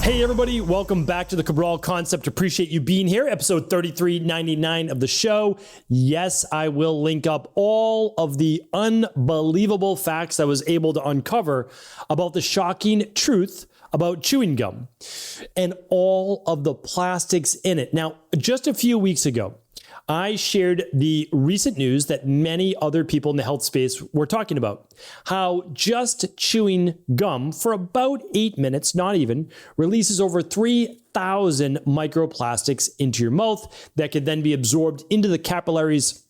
Hey everybody, welcome back to the Cabral Concept. Appreciate you being here. Episode 3399 of the show. Yes, I will link up all of the unbelievable facts I was able to uncover about the shocking truth about chewing gum and all of the plastics in it. Now, just a few weeks ago, I shared the recent news that many other people in the health space were talking about. How just chewing gum for about 8 minutes, not even, releases over 3,000 microplastics into your mouth that could then be absorbed into the capillaries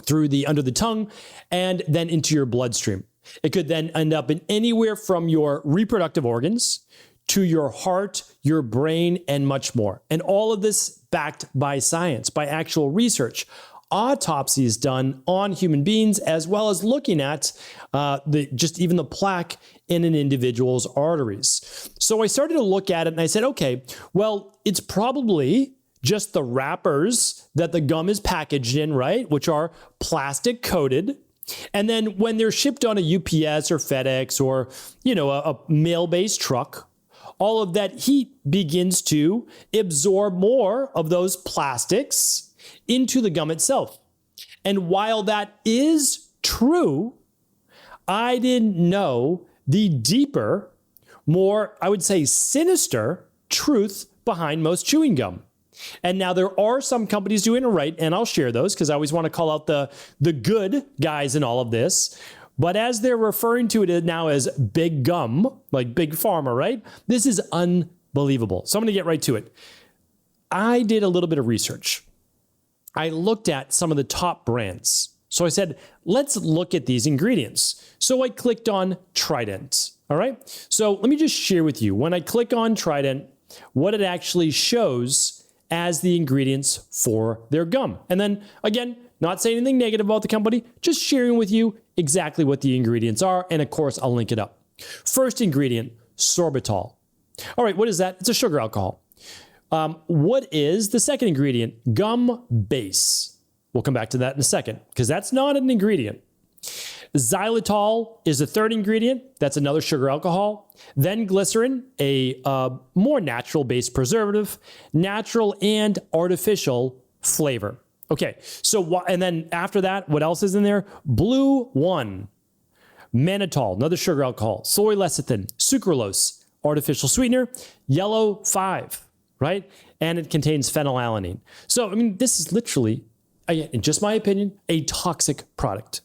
through the under the tongue and then into your bloodstream. It could then end up in anywhere from your reproductive organs to your heart, your brain, and much more. And all of this backed by science, by actual research. Autopsies done on human beings, as well as looking at even the plaque in an individual's arteries. So I started to look at it and I said, okay, well, it's probably just the wrappers that the gum is packaged in, right? Which are plastic coated. And then when they're shipped on a UPS or FedEx or, a mail-based truck, all of that heat begins to absorb more of those plastics into the gum itself. And while that is true, I didn't know the deeper, more, I would say, sinister truth behind most chewing gum. And now there are some companies doing it right, and I'll share those because I always want to call out the good guys in all of this. But as they're referring to it now as big gum, like big pharma, right? This is unbelievable. So I'm going to get right to it. I did a little bit of research. I looked at some of the top brands. So I said, let's look at these ingredients. So I clicked on Trident. All right. So let me just share with you, when I click on Trident, what it actually shows as the ingredients for their gum. And then again, not saying anything negative about the company, just sharing with you exactly what the ingredients are. And of course, I'll link it up. First ingredient, sorbitol. All right, what is that? It's a sugar alcohol. What is the second ingredient? Gum base. We'll come back to that in a second because that's not an ingredient. Xylitol is the third ingredient. That's another sugar alcohol. Then glycerin, a more natural-based preservative, natural and artificial flavor. Okay, so and then after that, what else is in there? Blue 1, mannitol, another sugar alcohol, soy lecithin, sucralose, artificial sweetener, yellow 5, right? And it contains phenylalanine. So, I mean, this is literally, in just my opinion, a toxic product.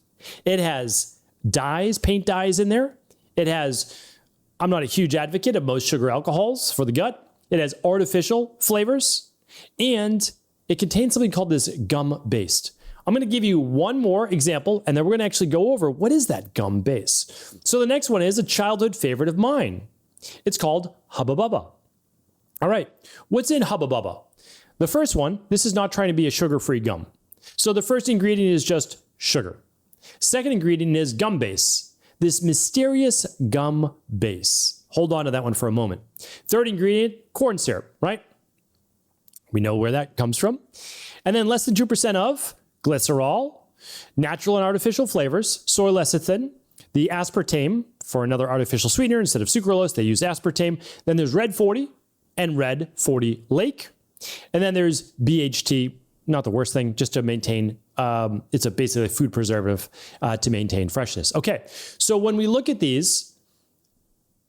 It has dyes, paint dyes in there. It has, I'm not a huge advocate of most sugar alcohols for the gut. It has artificial flavors, and it contains something called this gum based. I'm going to give you one more example, and then we're going to actually go over what is that gum base. So the next one is a childhood favorite of mine. It's called Hubba Bubba. All right, what's in Hubba Bubba? The first one, this is not trying to be a sugar-free gum. So the first ingredient is just sugar. Second ingredient is gum base, this mysterious gum base. Hold on to that one for a moment. Third ingredient, corn syrup, right? We know where that comes from. And then less than 2% of glycerol, natural and artificial flavors, soy lecithin, the aspartame for another artificial sweetener. Instead of sucralose, they use aspartame. Then there's Red 40 and Red 40 Lake. And then there's BHT, not the worst thing, just to maintain, it's basically a food preservative to maintain freshness. Okay, so when we look at these,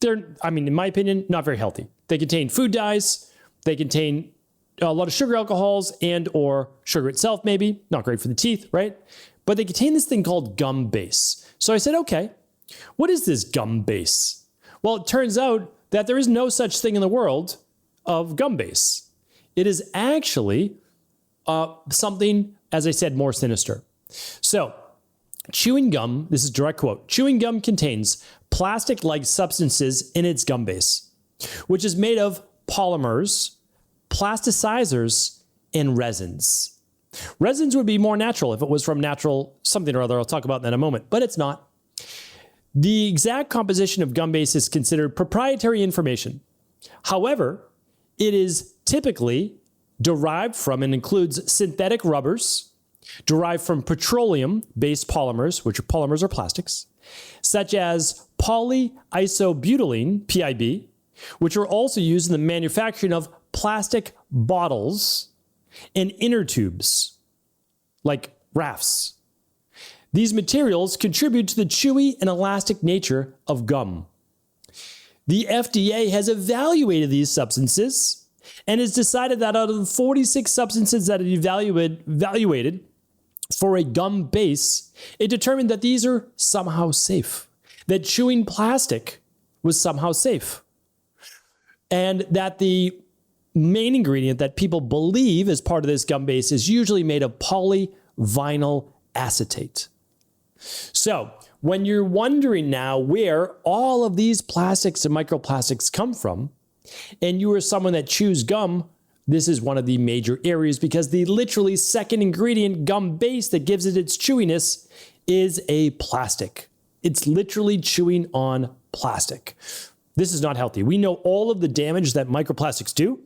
they're, in my opinion, not very healthy. They contain food dyes, they contain a lot of sugar alcohols and or sugar itself, maybe not great for the teeth, right? But they contain this thing called gum base. So I said, okay, what is this gum base? Well, it turns out that there is no such thing in the world of gum base. It is actually something, as I said, more sinister. So chewing gum, this is a direct quote, chewing gum contains plastic-like substances in its gum base, which is made of polymers, plasticizers, and resins. Resins would be more natural if it was from natural something or other. I'll talk about that in a moment, but it's not. The exact composition of gum base is considered proprietary information. However, it is typically derived from and includes synthetic rubbers, derived from petroleum-based polymers, which polymers are plastics, such as polyisobutylene, PIB, which are also used in the manufacturing of plastic bottles and inner tubes, like rafts. These materials contribute to the chewy and elastic nature of gum. The FDA has evaluated these substances and has decided that out of the 46 substances that it evaluated for a gum base, it determined that these are somehow safe, that chewing plastic was somehow safe, and that the main ingredient that people believe is part of this gum base is usually made of polyvinyl acetate. So when you're wondering now where all of these plastics and microplastics come from, and you are someone that chews gum, this is one of the major areas because the literally second ingredient, gum base, that gives it its chewiness is a plastic. It's literally chewing on plastic. This is not healthy. We know all of the damage that microplastics do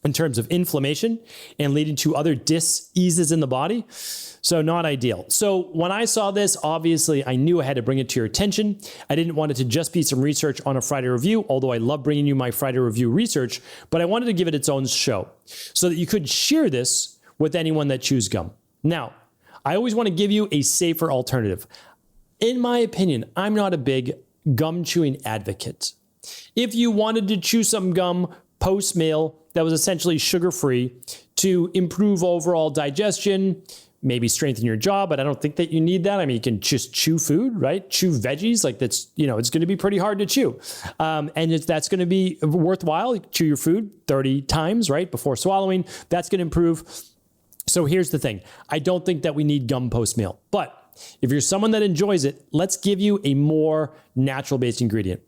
in terms of inflammation and leading to other diseases in the body. So not ideal. So when I saw this, obviously I knew I had to bring it to your attention. I didn't want it to just be some research on a Friday review, although I love bringing you my Friday review research, but I wanted to give it its own show so that you could share this with anyone that chews gum. Now, I always want to give you a safer alternative. In my opinion, I'm not a big gum chewing advocate. If you wanted to chew some gum post-meal that was essentially sugar-free to improve overall digestion, maybe strengthen your jaw, but I don't think that you need that. I mean, you can just chew food, right? Chew veggies, like that's, it's going to be pretty hard to chew. And that's going to be worthwhile. Chew your food 30 times, right? Before swallowing, that's going to improve. So here's the thing. I don't think that we need gum post-meal, but if you're someone that enjoys it, let's give you a more natural-based ingredient.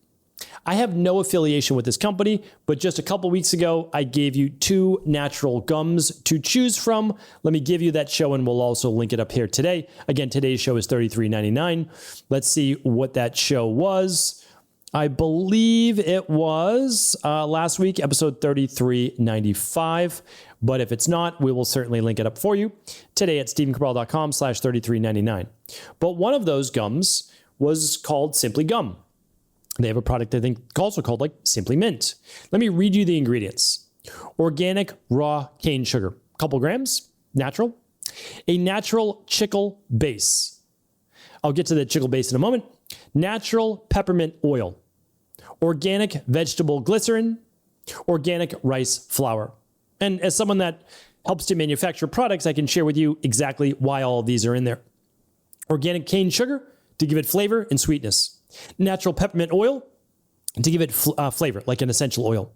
I have no affiliation with this company, but just a couple weeks ago, I gave you 2 natural gums to choose from. Let me give you that show, and we'll also link it up here today. Again, today's show is $33.99. Let's see what that show was. I believe it was last week, episode $33.95. But if it's not, we will certainly link it up for you today at stephencabral.com/33.99. But one of those gums was called Simply Gum. They have a product I think also called like Simply Mint. Let me read you the ingredients. Organic raw cane sugar, couple grams, natural. A natural chicle base. I'll get to the chicle base in a moment. Natural peppermint oil. Organic vegetable glycerin. Organic rice flour. And as someone that helps to manufacture products, I can share with you exactly why all of these are in there. Organic cane sugar to give it flavor and sweetness. Natural peppermint oil to give it flavor, like an essential oil.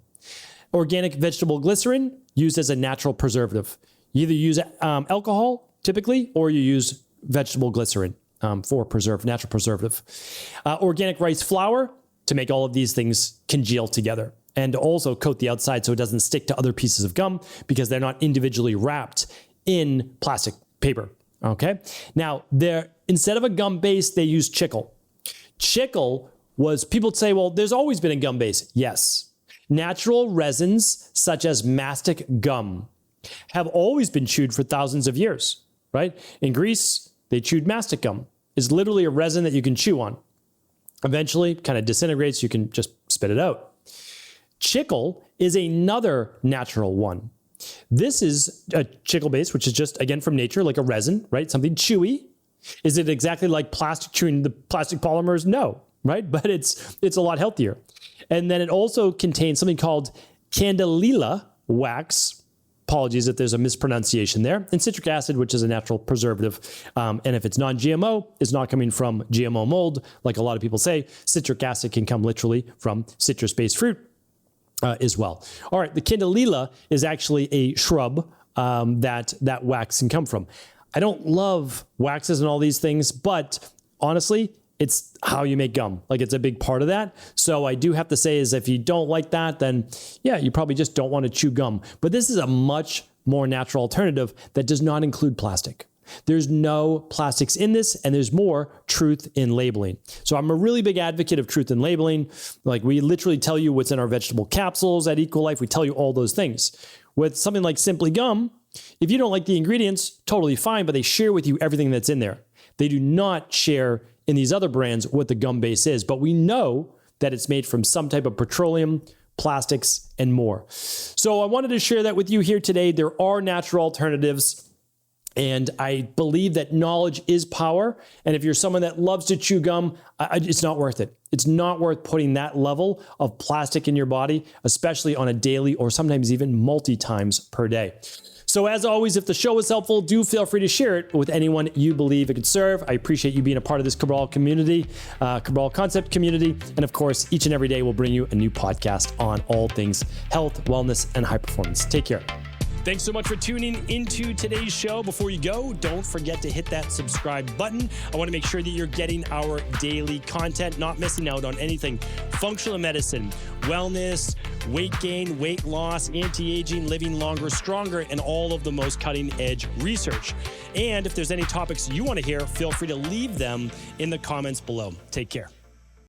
Organic vegetable glycerin used as a natural preservative. You either use alcohol typically, or you use vegetable glycerin for natural preservative. Organic rice flour to make all of these things congeal together, and also coat the outside so it doesn't stick to other pieces of gum because they're not individually wrapped in plastic paper. Okay. Now, instead of a gum base, they use chicle. Chicle was, people say, well, there's always been a gum base. Yes. Natural resins, such as mastic gum, have always been chewed for thousands of years, right? In Greece, they chewed mastic gum. It's literally a resin that you can chew on. Eventually, kind of disintegrates. You can just spit it out. Chicle is another natural one. This is a chicle base, which is just, again, from nature, like a resin, right? Something chewy. Is it exactly like plastic chewing the plastic polymers? No, right? But it's a lot healthier. And then it also contains something called candelilla wax. Apologies if there's a mispronunciation there. And citric acid, which is a natural preservative. And if it's non-GMO, it's not coming from GMO mold, like a lot of people say. Citric acid can come literally from citrus-based fruit as well. All right, the candelilla is actually a shrub that wax can come from. I don't love waxes and all these things, but honestly, it's how you make gum. Like, it's a big part of that. So I do have to say is if you don't like that, then yeah, you probably just don't want to chew gum. But this is a much more natural alternative that does not include plastic. There's no plastics in this, and there's more truth in labeling. So I'm a really big advocate of truth in labeling. Like, we literally tell you what's in our vegetable capsules at Equal Life. We tell you all those things. With something like Simply Gum, if you don't like the ingredients, totally fine, but they share with you everything that's in there. They do not share in these other brands what the gum base is, but we know that it's made from some type of petroleum plastics, and more. So I wanted to share that with you here today. There are natural alternatives, and I believe that knowledge is power. And if you're someone that loves to chew gum, it's not worth it. It's not worth putting that level of plastic in your body, especially on a daily or sometimes even multi-times per day. So as always, if the show was helpful, do feel free to share it with anyone you believe it could serve. I appreciate you being a part of this Cabral community, Cabral Concept community. And of course, each and every day we'll bring you a new podcast on all things health, wellness, and high performance. Take care. Thanks so much for tuning into today's show. Before you go, don't forget to hit that subscribe button. I want to make sure that you're getting our daily content, not missing out on anything functional medicine, wellness, weight gain, weight loss, anti-aging, living longer, stronger, and all of the most cutting-edge research. And if there's any topics you want to hear, feel free to leave them in the comments below. Take care.